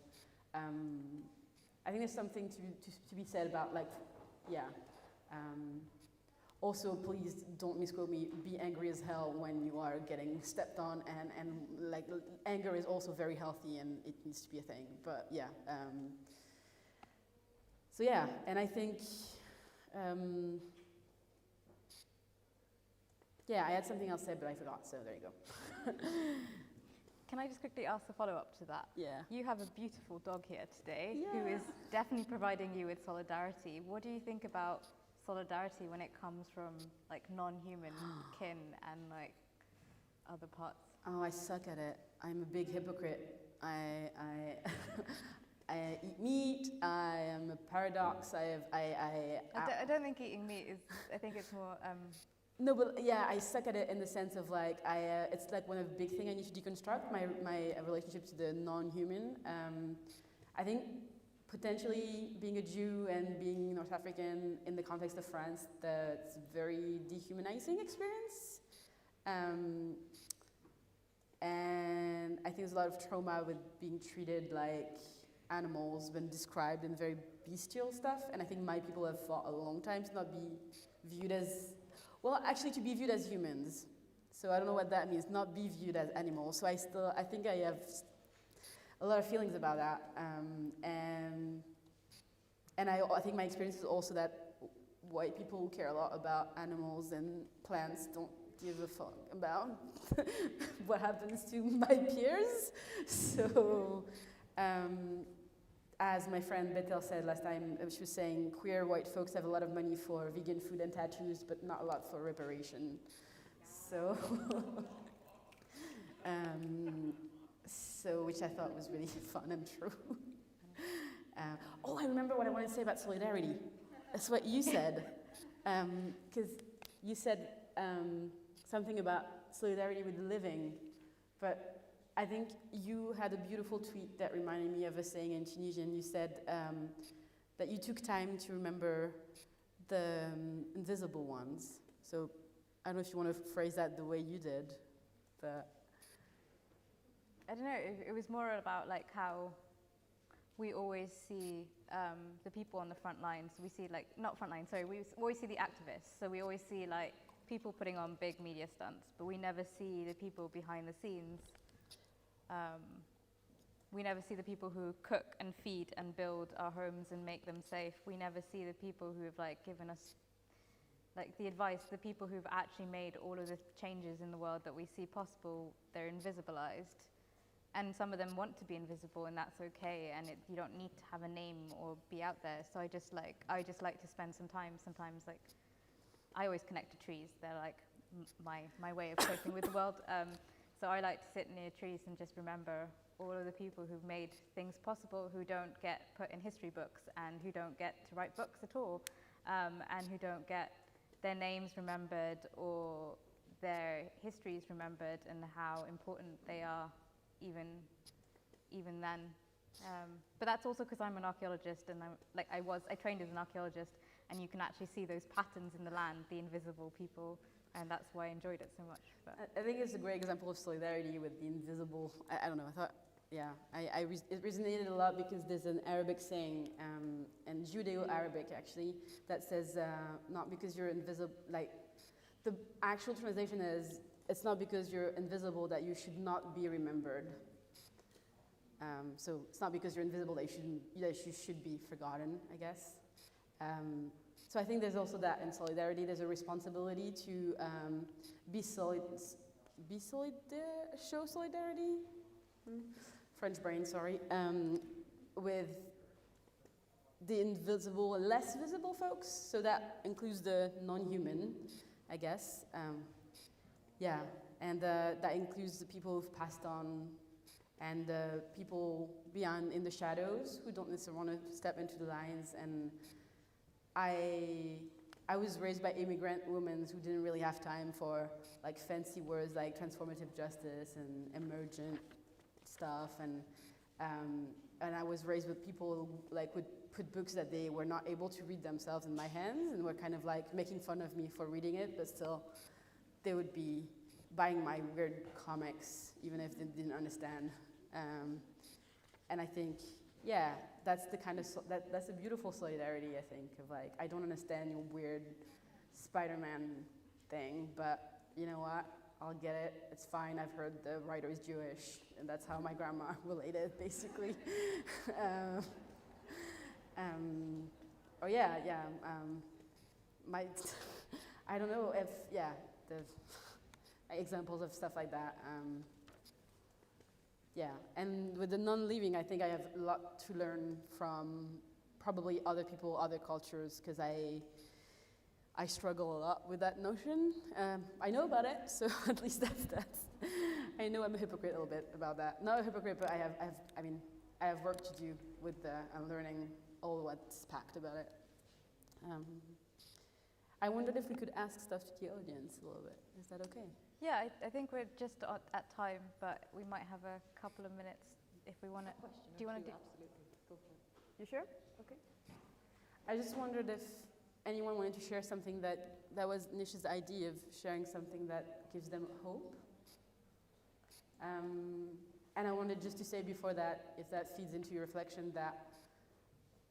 I think there's something to be said about, like, yeah. Also, please don't misquote me, be angry as hell when you are getting stepped on, and like anger is also very healthy and it needs to be a thing, but yeah. So yeah, and I think, yeah, I had something else to say, but I forgot, so there you go. Can I just quickly ask a follow-up to that? Yeah. You have a beautiful dog here today, Yeah. who is definitely providing you with solidarity. What do you think about solidarity when it comes from like non-human kin and like other parts? Oh, I suck at it. I'm a big hypocrite. I eat meat. I am a paradox. I don't think eating meat is. I think it's more. No, but yeah, I suck at it in the sense of like it's like one of the big thing I need to deconstruct my relationship to the non-human. I think potentially being a Jew and being North African in the context of France, that's a very dehumanizing experience. And I think there's a lot of trauma with being treated like animals when described in very bestial stuff. And I think my people have fought a long time to not be viewed as, well, actually to be viewed as humans. So I don't know what that means, not be viewed as animals. So I think I have a lot of feelings about that. And I think my experience is also that white people who care a lot about animals and plants don't give a fuck about what happens to my peers. So, as my friend Bethel said last time, she was saying queer white folks have a lot of money for vegan food and tattoos, but not a lot for reparation. So, so which I thought was really fun and true. Oh, I remember what I wanted to say about solidarity. That's what you said, because you said something about solidarity with the living, but I think you had a beautiful tweet that reminded me of a saying in Tunisian. You said that you took time to remember the invisible ones. So I don't know if you want to phrase that the way you did, but I don't know, it was more about like how we always see the people on the front lines. We see like, not front lines, sorry, we always see the activists. So we always see like people putting on big media stunts, but we never see the people behind the scenes. We never see the people who cook and feed and build our homes and make them safe. We never see the people who have like given us like the advice, the people who've actually made all of the changes in the world that we see possible. They're invisibilized. And some of them want to be invisible, and that's okay, and you don't need to have a name or be out there. So I just like to spend some time, sometimes like, I always connect to trees. They're like my way of coping with the world. So I like to sit near trees and just remember all of the people who've made things possible, who don't get put in history books and who don't get to write books at all, and who don't get their names remembered or their histories remembered, and how important they are even then. But that's also because I'm an archaeologist, and I trained as an archaeologist, and you can actually see those patterns in the land, the invisible people, and that's why I enjoyed it so much. But I think it's a great example of solidarity with the invisible. I don't know, I thought, yeah, it resonated a lot because there's an Arabic saying, and Judeo-Arabic actually, that says, not because you're invisible, like, the actual translation is, it's not because you're invisible that you should not be remembered. So it's not because you're invisible that you should be forgotten, I guess. So I think there's also that in solidarity. There's a responsibility to show solidarity. French brain, sorry. With the invisible and less visible folks. So that includes the non-human, I guess. Yeah, and that includes the people who've passed on, and the people beyond in the shadows who don't necessarily want to step into the lines. And I was raised by immigrant women who didn't really have time for like fancy words like transformative justice and emergent stuff, and I was raised with people who like would put books that they were not able to read themselves in my hands, and were kind of like making fun of me for reading it, but still they would be buying my weird comics even if they didn't understand. And I think, yeah, that's the kind of that's a beautiful solidarity, I think, of like, I don't understand your weird Spider-Man thing, but you know what? I'll get it. It's fine. I've heard the writer is Jewish, and that's how my grandma related, basically. I don't know if, yeah, the examples of stuff like that. Yeah, and with the non-living, I think I have a lot to learn from probably other people, other cultures, because I struggle a lot with that notion. I know about it, so at least that's. I know I'm a hypocrite a little bit about that. Not a hypocrite, but I mean, I have work to do with and learning all what's packed about it. I wondered if we could ask stuff to the audience a little bit. Is that okay? Yeah, I think we're just at time, but we might have a couple of minutes if we want to. Do you want to do? Absolutely. Go for it. You sure? Okay. I just wondered if anyone wanted to share something that was Nish's idea of sharing something that gives them hope. And I wanted just to say before that, if that feeds into your reflection, that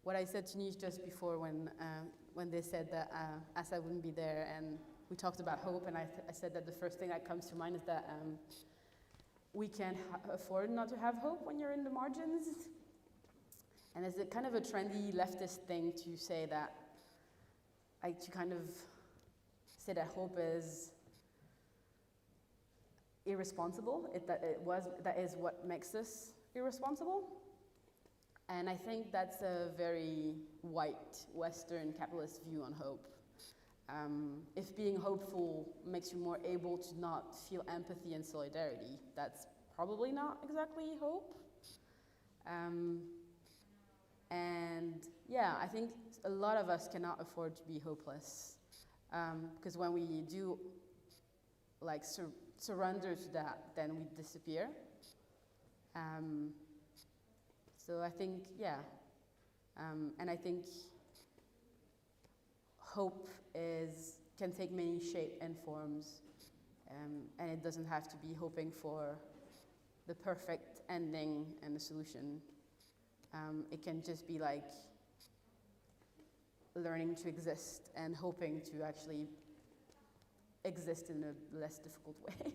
what I said to Nish just before when they said that Asad wouldn't be there, and we talked about hope, and I said that the first thing that comes to mind is that we can't afford not to have hope when you're in the margins. And it's a kind of a trendy leftist thing to say that, to kind of say that hope is irresponsible, that is what makes us irresponsible. And I think that's a very white, Western, capitalist view on hope. If being hopeful makes you more able to not feel empathy and solidarity, that's probably not exactly hope. And yeah, I think a lot of us cannot afford to be hopeless. Because when we do like surrender to that, then we disappear. So I think, yeah. And I think hope can take many shapes and forms. And it doesn't have to be hoping for the perfect ending and the solution. It can just be like learning to exist and hoping to actually exist in a less difficult way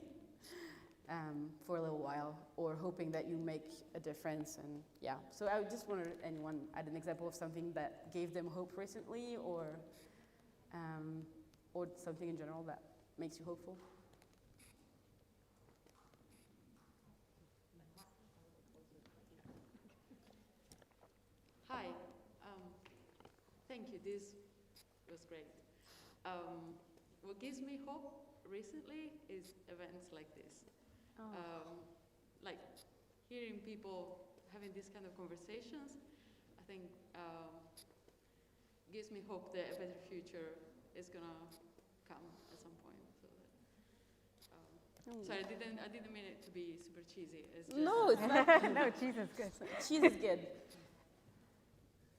for a little while, or hoping that you make a difference. And yeah, so I just wondered if anyone had an example of something that gave them hope recently, or something in general that makes you hopeful. Hi, thank you, this was great. What gives me hope recently is events like this. Like hearing people having these kind of conversations, I think gives me hope that a better future is gonna come at some point. So that, sorry, I didn't mean it to be super cheesy. It's just No, it's not. No, cheese is good. Cheese is good. I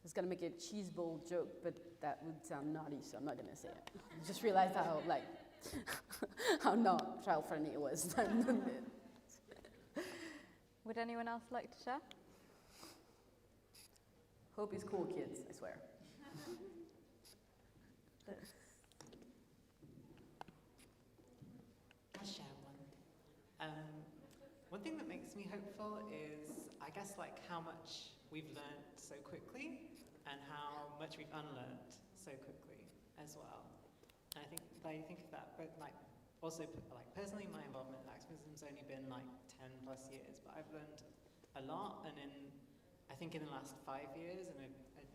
was gonna make a cheese bowl joke, but that would sound naughty, so I'm not gonna say it. I just realized how not child friendly it was. Would anyone else like to share? Hope is cool, kids, I swear. I'll share one. One thing that makes me hopeful is, I guess, like how much we've learned so quickly and how much we've unlearned so quickly as well. And I think of that, but like also like personally, my involvement in activism's only been like 10 plus years, but I've learned a lot. And I think in the last 5 years, and I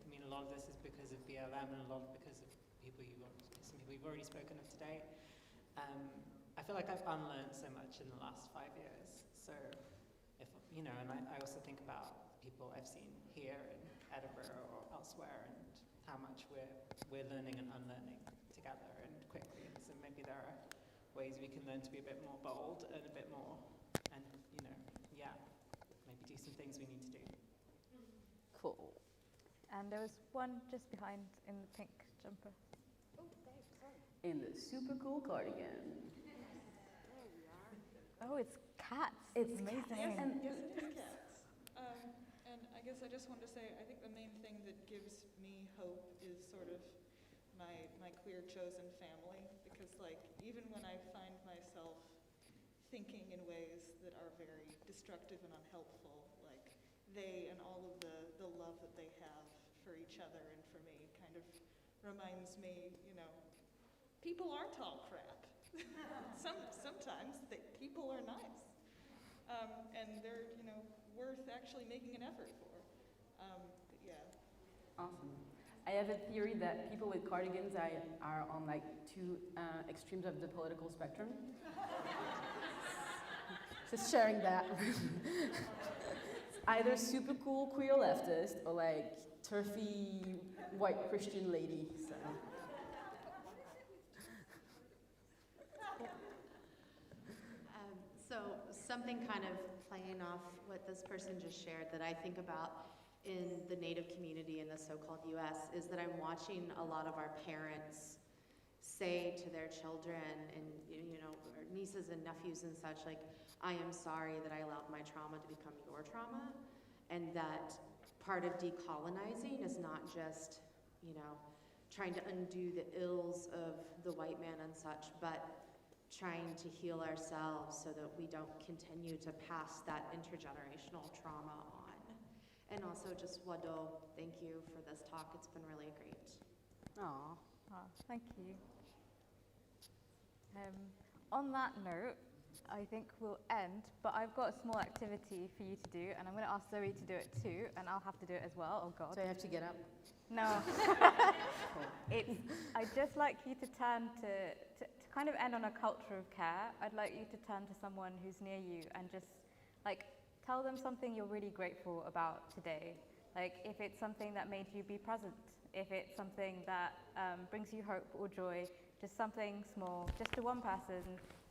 mean a lot of this is because of BLM and a lot because of some people you've already spoken of today. I feel like I've unlearned so much in the last 5 years. So if and I also think about people I've seen here in Edinburgh or elsewhere, and how much we're learning and unlearning together and quickly. So maybe there are ways we can learn to be a bit more bold and a bit more, and maybe do some things we need to do. Cool. And there was one just behind in the pink jumper. Oh, thanks, sorry. In the super cool cardigan. There we are. Oh, it's cats. It's amazing. cats. Yes, it is cats. And I guess I just wanted to say, I think the main thing that gives me hope is sort of my queer chosen family, because like even when I find myself thinking in ways that are very destructive and unhelpful, like they and all of the love that they have for each other and for me kind of reminds me, people aren't all crap. Sometimes people are nice. And they're, worth actually making an effort for. But yeah. Awesome. I have a theory that people with cardigans are on like two extremes of the political spectrum. Just sharing that. either super cool queer leftist or like turfy white Christian lady. So. So something kind of playing off what this person just shared that I think about in the Native community in the so-called US is that I'm watching a lot of our parents say to their children and, you know, our nieces and nephews and such, like, I am sorry that I allowed my trauma to become your trauma, and that part of decolonizing is not just, you know, trying to undo the ills of the white man and such, but trying to heal ourselves so that we don't continue to pass that intergenerational trauma on. And also just Wado, thank you for this talk. It's been really great. Aww. Oh, thank you. On that note, I think we'll end, but I've got a small activity for you to do, and I'm going to ask Zoe to do it too, and I'll have to do it as well. Oh God. So I have to get up? No. I'd just like you to turn to kind of end on a culture of care. I'd like you to turn to someone who's near you and just like tell them something you're really grateful about today. Like if it's something that made you be present, if it's something that brings you hope or joy, just something small, just to one person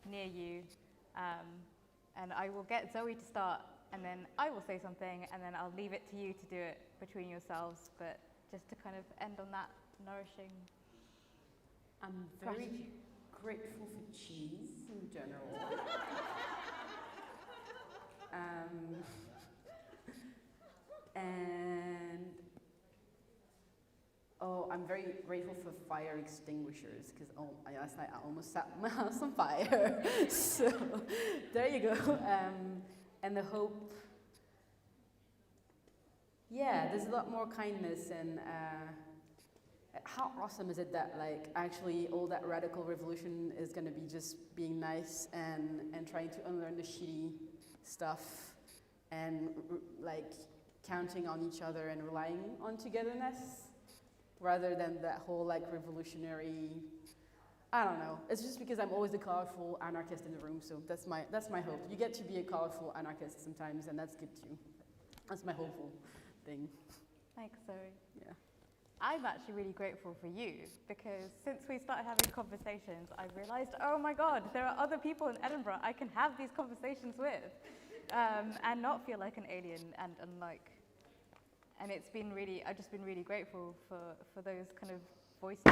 near you. And I will get Zoe to start, and then I will say something, and then I'll leave it to you to do it between yourselves, but just to kind of end on that nourishing. I'm very grateful for cheese in general. And I'm very grateful for fire extinguishers because last night I almost set my house on fire. So there you go. And the hope. Yeah, there's a lot more kindness, and how awesome is it that like actually all that radical revolution is going to be just being nice and trying to unlearn the shitty stuff and like counting on each other and relying on togetherness rather than that whole like revolutionary, I don't know. It's just because I'm always the colorful anarchist in the room, so that's my hope. You get to be a colorful anarchist sometimes, and that's good too. That's my hopeful thing. Thanks, Zoe. Yeah. I'm actually really grateful for you because since we started having conversations, I've realized, oh my God, there are other people in Edinburgh I can have these conversations with and not feel like an alien and unlike. And it's been really, I've just been really grateful for those kind of voices.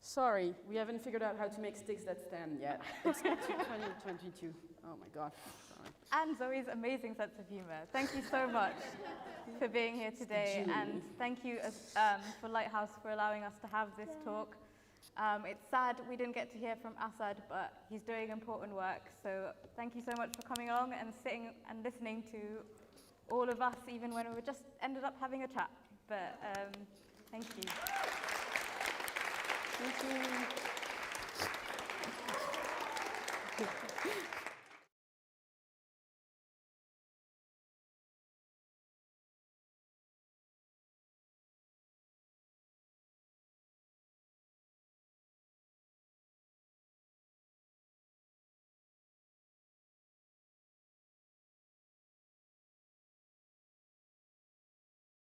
Sorry, we haven't figured out how to make sticks that stand yet. It's 2022. Oh my God. Sorry. And Zoe's amazing sense of humor. Thank you so much for being here today, and thank you for Lighthouse for allowing us to have this talk. It's sad we didn't get to hear from Asad, but he's doing important work. So thank you so much for coming along and sitting and listening to all of us, even when we just ended up having a chat. But thank you. Thank you.